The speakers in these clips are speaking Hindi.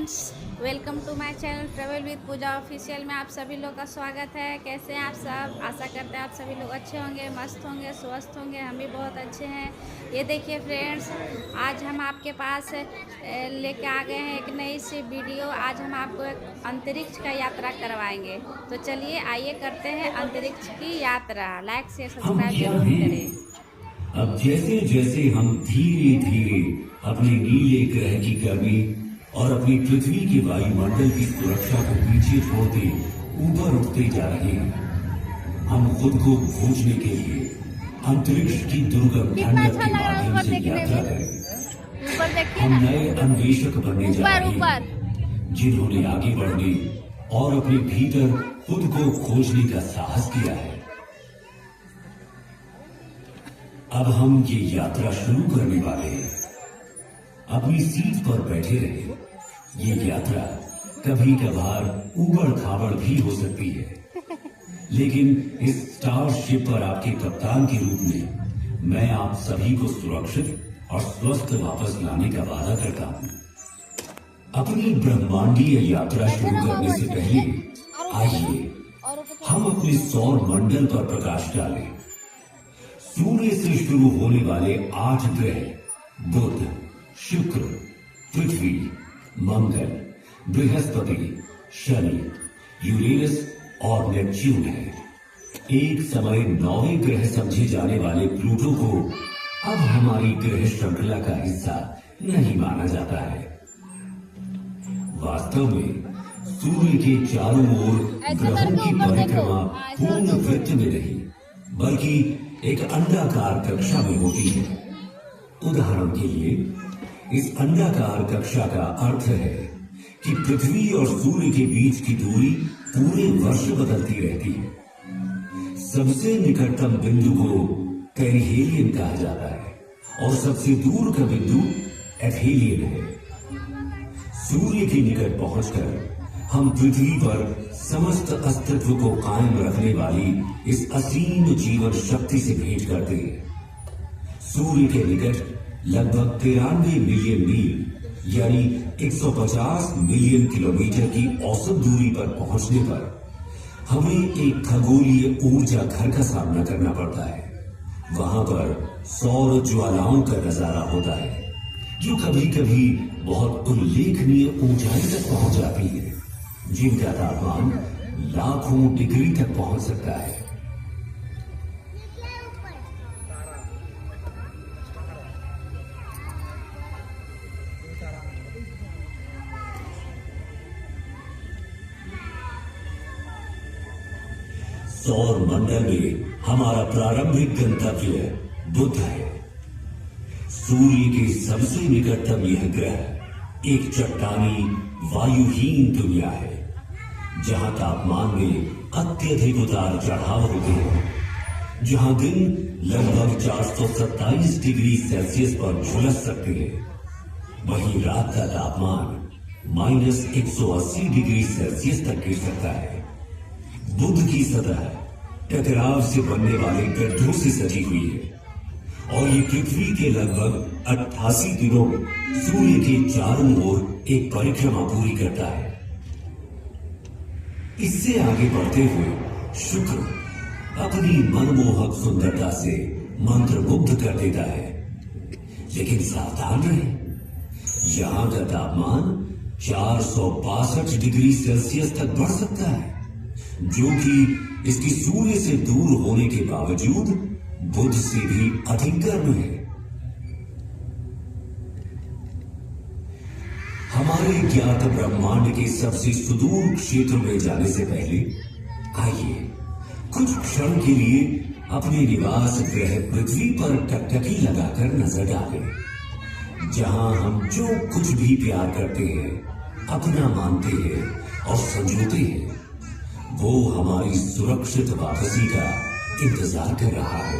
Friends, welcome to my channel travel with Pooja official में आप सभी लोग का स्वागत है। कैसे हैं आप सब? आशा करते हैं आप सभी लोग अच्छे होंगे, मस्त होंगे, स्वस्थ होंगे। हम भी बहुत अच्छे हैं। ये देखिए फ्रेंड्स, आज हम आपके पास लेके आ गए हैं एक नई सी वीडियो। आज हम आपको एक अंतरिक्ष का यात्रा करवाएंगे। तो चलिए आइए करते हैं अंतरिक्ष की यात्रा। लाइक शेयर सब्सक्राइब जरूर करें। अब जैसे जैसे हम धीरे धीरे अपने नीले ग्रह की गर्मी और अपनी पृथ्वी के वायुमंडल की सुरक्षा को पीछे छोड़ते ऊपर उठते जा रहे हैं, हम खुद को खोजने के लिए अंतरिक्ष की दुर्गम ठंडक के माध्यम से यात्रा करें। हम नए अन्वेषक बनने जा रहे हैं, जिन्होंने आगे बढ़ने और अपने भीतर खुद को खोजने का साहस किया है। अब हम ये यात्रा शुरू करने वाले हैं। अपनी सीट पर बैठे रहे। ये यात्रा कभी कभार उबड़ खाबड़ भी हो सकती है, लेकिन इस स्टारशिप पर आपके कप्तान के रूप में मैं आप सभी को सुरक्षित और स्वस्थ वापस लाने का वादा करता हूँ। अपनी ब्रह्मांडीय यात्रा शुरू करने से पहले आइए हम अपने सौर मंडल पर प्रकाश डालें। सूर्य से शुरू होने वाले 8 ग्रह बुध, शुक्र, पृथ्वी, मंगल, बृहस्पति, शनि, यूरेनस और नेपच्यून है। एक समय 9वें ग्रह समझे जाने वाले प्लूटो को अब हमारी ग्रह श्रृंखला का हिस्सा नहीं माना जाता है। वास्तव में सूर्य के चारों ओर ग्रहों की परिक्रमा पूर्ण वृत्त में नहीं, बल्कि एक अंडाकार कक्षा में होती है। उदाहरण के लिए, इस अंडाकार कक्षा का अर्थ है कि पृथ्वी और सूर्य के बीच की दूरी पूरे वर्ष बदलती रहती है। सबसे निकटतम बिंदु को पेरिहेलियन कहा जाता है और सबसे दूर का बिंदु एफेलियन है। सूर्य के निकट पहुंचकर हम पृथ्वी पर समस्त अस्तित्व को कायम रखने वाली इस असीम जीवन शक्ति से भेंट करते हैं। सूर्य के निकट लगभग 93 मिलियन मील यानी 150 मिलियन किलोमीटर की औसत दूरी पर पहुंचने पर हमें एक खगोलीय ऊर्जा घर का सामना करना पड़ता है। वहां पर सौर ज्वालाओं का नजारा होता है, जो कभी कभी बहुत उल्लेखनीय ऊंचाई तक पहुंच जाती है, जिनका तापमान लाखों डिग्री तक पहुंच सकता है। सौर मंडल में हमारा प्रारंभिक गंतव्य बुध है। सूर्य के सबसे निकटतम यह ग्रह एक चट्टानी वायुहीन दुनिया है, जहां तापमान में अत्यधिक उतार चढ़ाव होते हैं, जहां दिन लगभग 427 डिग्री सेल्सियस पर झुलस सकते हैं, वहीं रात का तापमान -180 डिग्री सेल्सियस तक गिर सकता है। बुध की सतह टकराव से बनने वाले गड्ढों से सजी हुई है और ये पृथ्वी के लगभग 88 दिनों सूर्य के चारों ओर एक परिक्रमा पूरी करता है। इससे आगे बढ़ते हुए शुक्र अपनी मनमोहक सुंदरता से मंत्रमुग्ध कर देता है, लेकिन सावधान रहें, यहां का तापमान 462 डिग्री सेल्सियस तक बढ़ सकता है, जो कि इसकी सूर्य से दूर होने के बावजूद बुध से भी अधिक गर्म है। हमारे ज्ञात ब्रह्मांड के सबसे सुदूर क्षेत्र में जाने से पहले आइए कुछ क्षण के लिए अपने निवास ग्रह पृथ्वी पर टकटकी लगाकर नजर डालें, जहां हम जो कुछ भी प्यार करते हैं, अपना मानते हैं और संजोते हैं, वो हमारी सुरक्षित वापसी का इंतजार कर रहा है।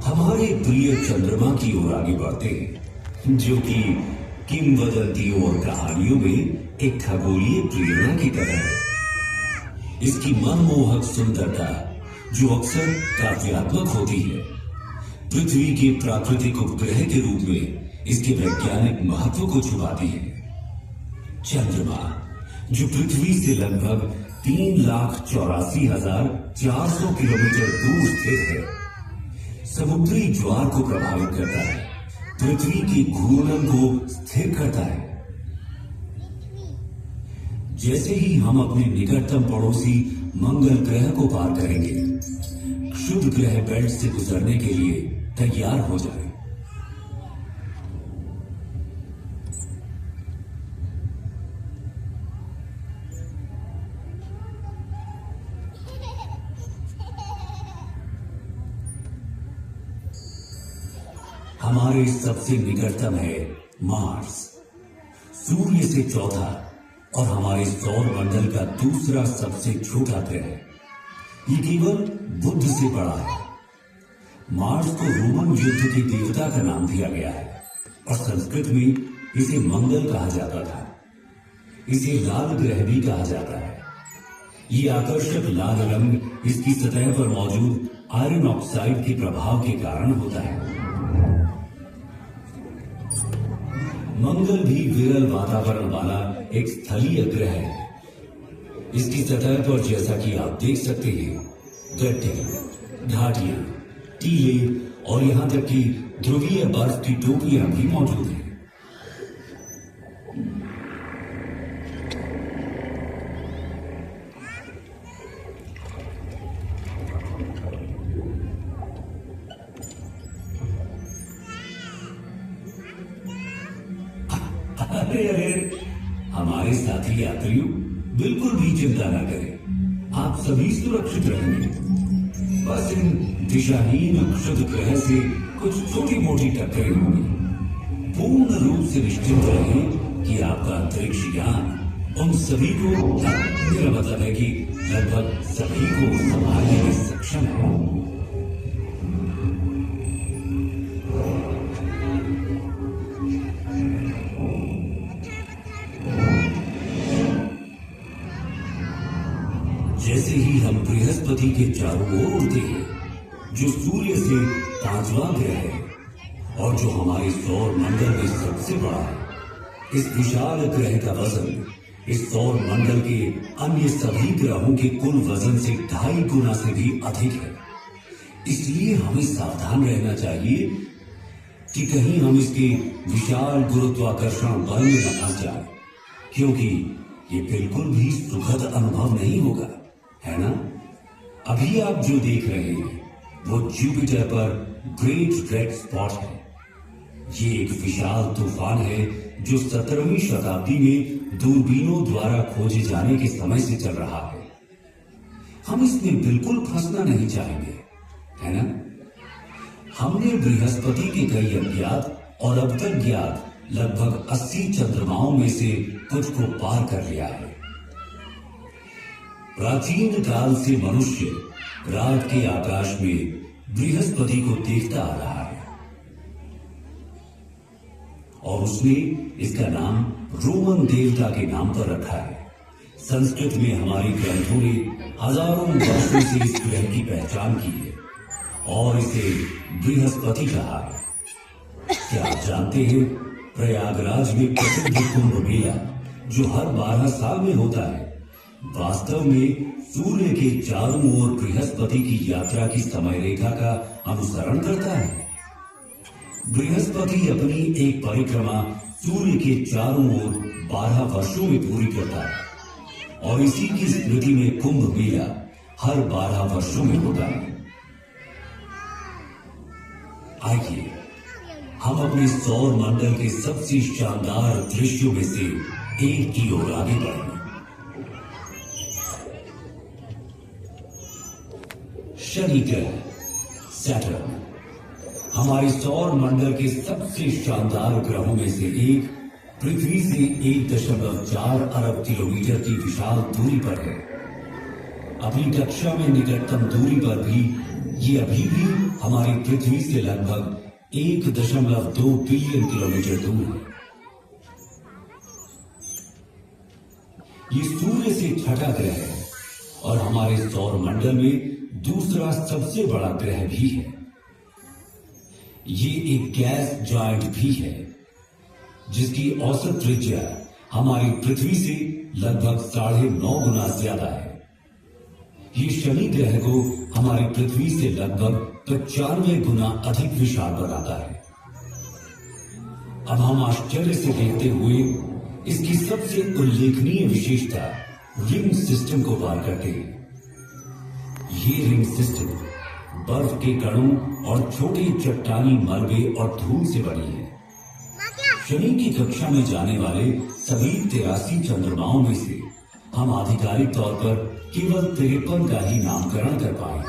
हमारे प्रिय चंद्रमा की ओर आगे बढ़ते हैं, जो कि किंवदंतियों और कहानियों में एक खगोलीय प्रेरणा की तरह है। इसकी मनमोहक सुंदरता, जो अक्सर काव्यात्मक होती है, पृथ्वी के प्राकृतिक उपग्रह के रूप में इसके वैज्ञानिक महत्व को छुपाती है। चंद्रमा, जो पृथ्वी से लगभग 3,84,400 किलोमीटर दूर स्थित है, समुद्री ज्वार को प्रभावित करता है, पृथ्वी की घूर्णन को स्थिर करता है। जैसे ही हम अपने निकटतम पड़ोसी मंगल ग्रह को पार करेंगे, क्षुद्र ग्रह बेल्ट से गुजरने के लिए तैयार हो जाए। हमारे सबसे निकटतम है मार्स, सूर्य से चौथा और हमारे सौर मंडल का दूसरा सबसे छोटा ग्रह। ये केवल बुध से बड़ा है। मार्स को रोमन युद्ध के देवता का नाम दिया गया है और संस्कृत में इसे मंगल कहा जाता था। इसे लाल ग्रह भी कहा जाता है। ये आकर्षक लाल रंग इसकी सतह पर मौजूद आयरन ऑक्साइड के प्रभाव के कारण होता है। मंगल भी विरल वातावरण वाला एक स्थलीय ग्रह है। इसकी सतह पर, जैसा कि आप देख सकते हैं, गड्ढे, घाटियां, टीले और यहां तक कि ध्रुवीय बर्फ की टोपियां भी मौजूद हैं। अरे हमारे साथी यात्रियों, बिल्कुल भी चिंता ना करें, आप सभी सुरक्षित रहेंगे। बस इन दिशाहीन क्षुद्र ग्रह से कुछ छोटी मोटी टक्करें होंगी। पूर्ण रूप से निश्चित रहें कि आपका अंतरिक्ष यान उन सभी को, मेरा मतलब है कि लगभग सभी को संभालने में सक्षम है। जैसे ही हम बृहस्पति के चारों ओर उड़ते हैं, जो सूर्य से 5वां ग्रह है और जो हमारे सौर मंडल में सबसे बड़ा है, इस विशाल ग्रह का वजन इस सौर मंडल के अन्य सभी ग्रहों के कुल वजन से 2.5 गुना से भी अधिक है। इसलिए हमें सावधान रहना चाहिए कि कहीं हम इसके विशाल गुरुत्वाकर्षण बल में न फंस जाए, क्योंकि ये बिल्कुल भी सुखद अनुभव नहीं होगा, है ना? अभी आप जो देख रहे हैं वो जुपिटर पर ग्रेट रेड स्पॉट है। ये एक विशाल तूफान है जो 17वीं शताब्दी में दूरबीनों द्वारा खोजे जाने के समय से चल रहा है। हम इसमें बिल्कुल फंसना नहीं चाहेंगे, है ना? हमने बृहस्पति के कई अज्ञात और अब तक ज्ञात लगभग 80 चंद्रमाओं में से कुछ को पार कर लिया है। प्राचीन काल से मनुष्य रात के आकाश में बृहस्पति को देखता आ रहा है और उसने इसका नाम रोमन देवता के नाम पर रखा है। संस्कृत में हमारी ग्रंथों ने हजारों वर्षों से इस ग्रह की पहचान की है और इसे बृहस्पति कहा है। क्या आप जानते हैं, प्रयागराज में प्रसिद्ध कुंभ मेला जो हर 12 साल में होता है, वास्तव में सूर्य के चारों ओर बृहस्पति की यात्रा की समय रेखा का अनुसरण करता है। बृहस्पति अपनी एक परिक्रमा सूर्य के चारों ओर 12 वर्षों में पूरी करता है और इसी की स्मृति में कुंभ मेला हर 12 वर्षों में होता है। आइए हम अपने सौर मंडल के सबसे शानदार दृश्यों में से एक की ओर आगे बढ़ें। शनि ग्रह सैटर्न हमारे सौर मंडल के सबसे शानदार ग्रहों में से एक, पृथ्वी से 1.4 अरब किलोमीटर की विशाल दूरी पर है। अपनी कक्षा में निकटतम दूरी पर भी ये अभी भी हमारी पृथ्वी से लगभग 1.2 बिलियन किलोमीटर दूर है। ये सूर्य से छठा ग्रह है और हमारे सौर मंडल में दूसरा सबसे बड़ा ग्रह भी है। ये एक गैस जायंट भी है जिसकी औसत त्रिज्या हमारी पृथ्वी से लगभग 9.5 गुना ज्यादा है। ये शनि ग्रह को हमारी पृथ्वी से लगभग 95 गुना अधिक विशाल बनाता है। अब हम आश्चर्य से देखते हुए इसकी सबसे उल्लेखनीय विशेषता रिंग सिस्टम को पार करते हैं। ये रिंग सिस्टम बर्फ के कणों और छोटे चट्टानी मलबे और धूल से बनी है। शनि की कक्षा में जाने वाले सभी 83 चंद्रमाओं में से हम आधिकारिक तौर पर केवल 53 का ही नामकरण कर पाए।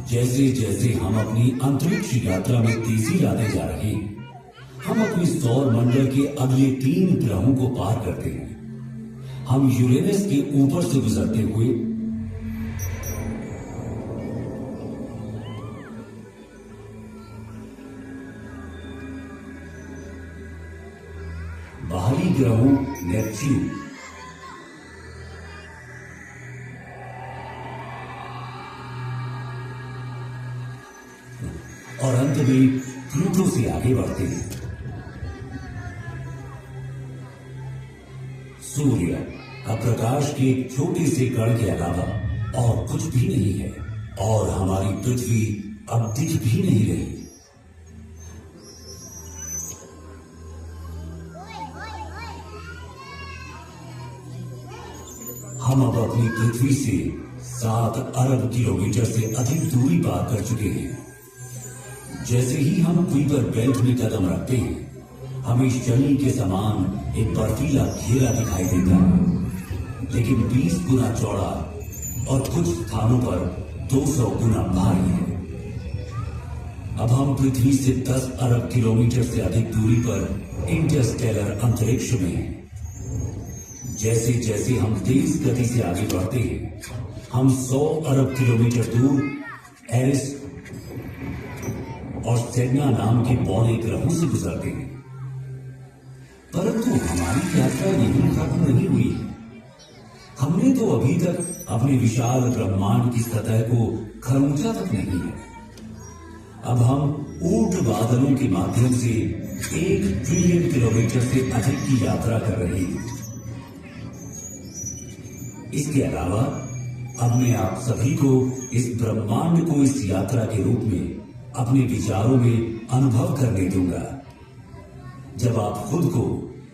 जैसे जैसे हम अपनी अंतरिक्ष यात्रा में तेजी लाते जा रहे हैं, हम अपने सौर मंडल के अगले 3 ग्रहों को पार करते हैं। हम यूरेनस के ऊपर से गुजरते हुए बाहरी ग्रहों नेपच्यून, और अंत में प्लूटो से आगे बढ़ते हैं। सूर्य अब प्रकाश के एक छोटे से कण के अलावा और कुछ भी नहीं है, और हमारी पृथ्वी अब दिख भी नहीं रही। हम अब अपनी पृथ्वी से 7 अरब किलोमीटर से अधिक दूरी पार कर चुके हैं। जैसे ही हम कुइपर बेल्ट में कदम रखते हैं, हमें शनि के समान एक बर्फीला घेरा दिखाई देता है, लेकिन 20 गुना चौड़ा और कुछ स्थानों पर 200 गुना भारी है। अब हम पृथ्वी से 10 अरब किलोमीटर से अधिक दूरी पर इंटरस्टेलर अंतरिक्ष में हैं। जैसे जैसे हम तेज गति से आगे बढ़ते हैं, हम 100 अरब किलोमीटर दूर एरिस और सेडना नाम के पौने ग्रहों से गुजरते हैं। परंतु हमारी यात्रा यहीं खत्म नहीं हुई। हमने तो अभी तक अपने विशाल ब्रह्मांड की सतह को खरोंचा तक नहीं है। अब हम ऊर्ध्व बादलों के माध्यम से 1 ट्रिलियन किलोमीटर से अधिक की यात्रा कर रहे हैं। इसके अलावा अब मैं आप सभी को इस ब्रह्मांड को इस यात्रा के रूप में अपने विचारों में अनुभव करने दूंगा, जब आप खुद को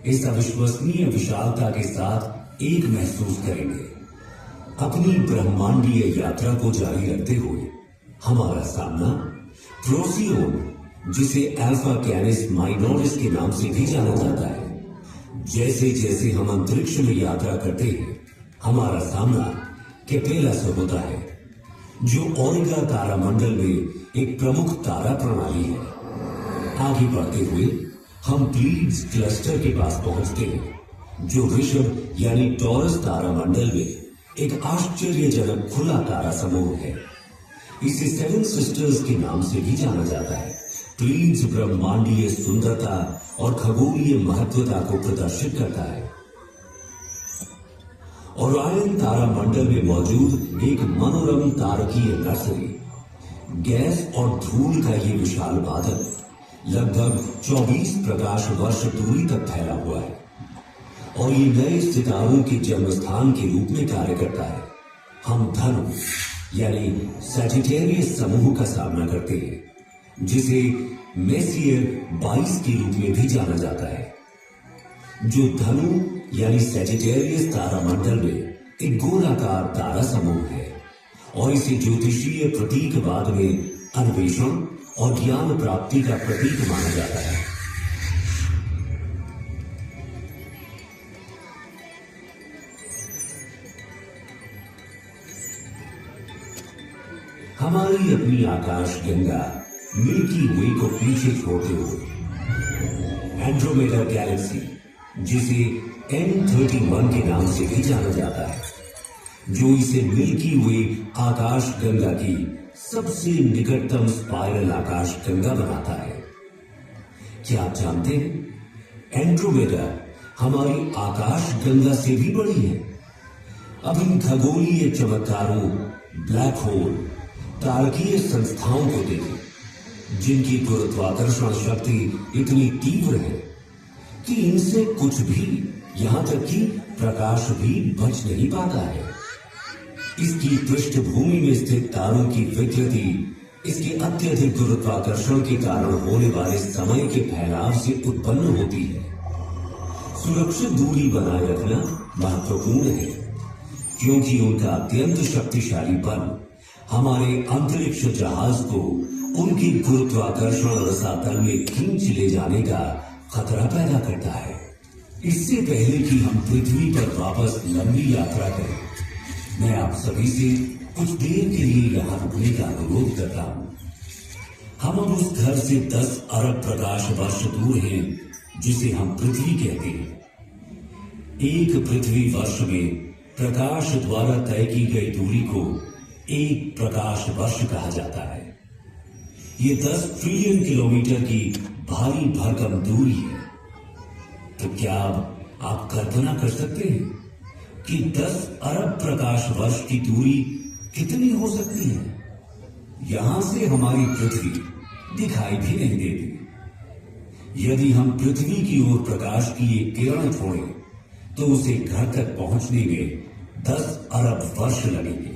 इस अविश्वसनीय विशालता के साथ एक महसूस करेंगे। अपनी ब्रह्मांडीय यात्रा को जारी रखते हुए हमारा सामना प्रोसियोन, जिसे अल्फा कैनिस माइनोरिस के नाम से भी जाना जाता है। जैसे जैसे हम अंतरिक्ष में यात्रा करते हैं, हमारा सामना केपेला से होता है, जो ओरिगा तारामंडल में एक प्रमुख तारा प्रणाली है। आगे बढ़ते हुए हम प्लीड्स क्लस्टर के पास पहुंचते हैं, जो ऋषभ यानी टॉरस तारामंडल में एक आश्चर्यजनक खुला तारा समूह है। इसे 7 सिस्टर्स के नाम से भी जाना जाता है। प्लीड्स ब्रह्मांडीय सुंदरता और खगोलीय महत्वता को प्रदर्शित करता है। ओरायन तारामंडल में मौजूद एक मनोरम तारकीय नर्सरी, गैस और धूल का ये विशाल बादल लगभग 24 प्रकाश वर्ष दूरी तक फैला हुआ है, और ये नए सितारों के जन्म स्थान के रूप में कार्य करता है। हम धनु यानी सजिटेरियस समूह का सामना करते हैं, जिसे मेसियर 22 के रूप में भी जाना जाता है, जो धनु यानी सजिटेरियस तारामंडल में एक गोलाकार तारा समूह है, और इसे ज्योतिषीय प्रतीकवाद में अन्वेषण और ज्ञान प्राप्ति का प्रतीक माना जाता है। हमारी अपनी आकाश गंगा मिल्की वे को पीछे छोड़ते हुए एंड्रोमेडा गैलेक्सी, जिसे M31 के नाम से भी जाना जाता है, जो इसे मिल्की वे आकाश गंगा की सबसे निकटतम स्पाइरल आकाश गंगा बनाता है। क्या आप जानते हैं, एंड्रोमेडा हमारी आकाश गंगा से भी बड़ी है। अब इन खगोलीय चमत्कारों, ब्लैक होल, तारकीय संस्थाओं को देखें जिनकी गुरुत्वाकर्षण शक्ति इतनी तीव्र है कि इनसे कुछ भी, यहां तक कि प्रकाश भी बच नहीं पाता है। इसकी पृष्ठभूमि में स्थित तारों की विकृति इसके अत्यधिक गुरुत्वाकर्षण के कारण होने वाले समय के फैलाव से उत्पन्न होती है। सुरक्षित दूरी बनाए रखना महत्वपूर्ण है क्योंकि उनका अत्यंत शक्तिशाली बल हमारे अंतरिक्ष जहाज को उनकी गुरुत्वाकर्षण रसातल में खींच ले जाने का खतरा पैदा करता है। इससे पहले कि हम पृथ्वी पर वापस लंबी यात्रा करें, मैं आप सभी से कुछ देर के लिए यहां रुकने का अनुरोध करता हूं। हम अब उस घर से 10 अरब प्रकाश वर्ष दूर हैं जिसे हम पृथ्वी कहते हैं। एक पृथ्वी वर्ष में प्रकाश द्वारा तय की गई दूरी को एक प्रकाश वर्ष कहा जाता है। ये 10 ट्रिलियन किलोमीटर की भारी भरकम दूरी है। तो क्या आप कल्पना कर सकते हैं कि 10 अरब प्रकाश वर्ष की दूरी कितनी हो सकती है? यहां से हमारी पृथ्वी दिखाई भी नहीं देती। यदि हम पृथ्वी की ओर प्रकाश की एक किरण छोड़ें तो उसे घर तक पहुंचने में 10 अरब वर्ष लगेंगे।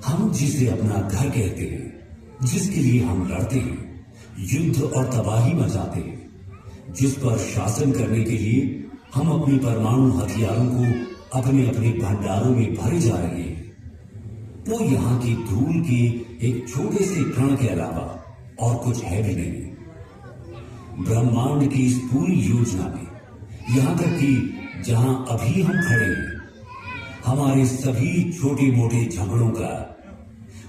हम जिसे अपना घर कहते हैं, जिसके लिए हम लड़ते हैं, युद्ध और तबाही मचाते हैं, जिस पर शासन करने के लिए हम अपने परमाणु हथियारों को अपने अपने भंडारों में भरे जा रहे हैं, वो यहाँ की धूल के एक छोटे से कण के अलावा और कुछ है भी नहीं। ब्रह्मांड की इस पूरी योजना में, यहाँ तक कि जहां अभी हम खड़े हैं, हमारे सभी छोटे मोटे झगड़ों का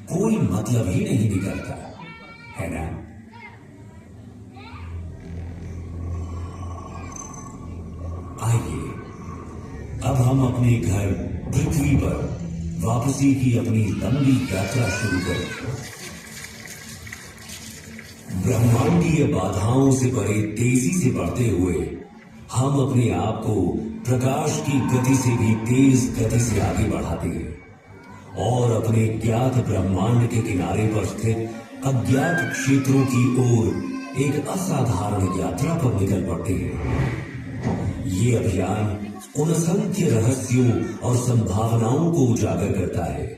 कोई मतलब ही नहीं निकलता है ना? आइए अब हम अपने घर पृथ्वी पर वापसी की अपनी लंबी यात्रा शुरू करें। ब्रह्मांडीय बाधाओं से परे तेजी से बढ़ते हुए हम अपने आप को प्रकाश की गति से भी तेज गति से आगे बढ़ाते हैं और अपने ज्ञात ब्रह्मांड के किनारे पर स्थित अज्ञात क्षेत्रों की ओर एक असाधारण यात्रा पर निकल पड़ते हैं। ये अभियान उन असंख्य रहस्यों और संभावनाओं को उजागर करता है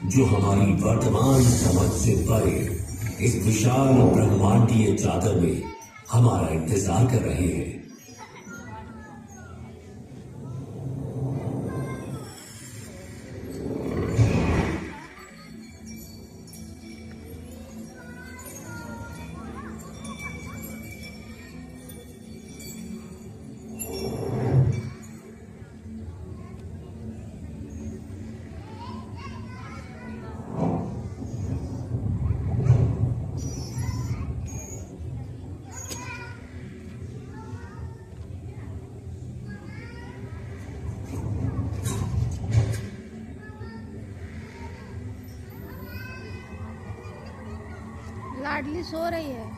जो हमारी वर्तमान समझ से परे इस विशाल ब्रह्मांडीय चादर में हमारा इंतजार कर रहे हैं। लाडली सो रही है।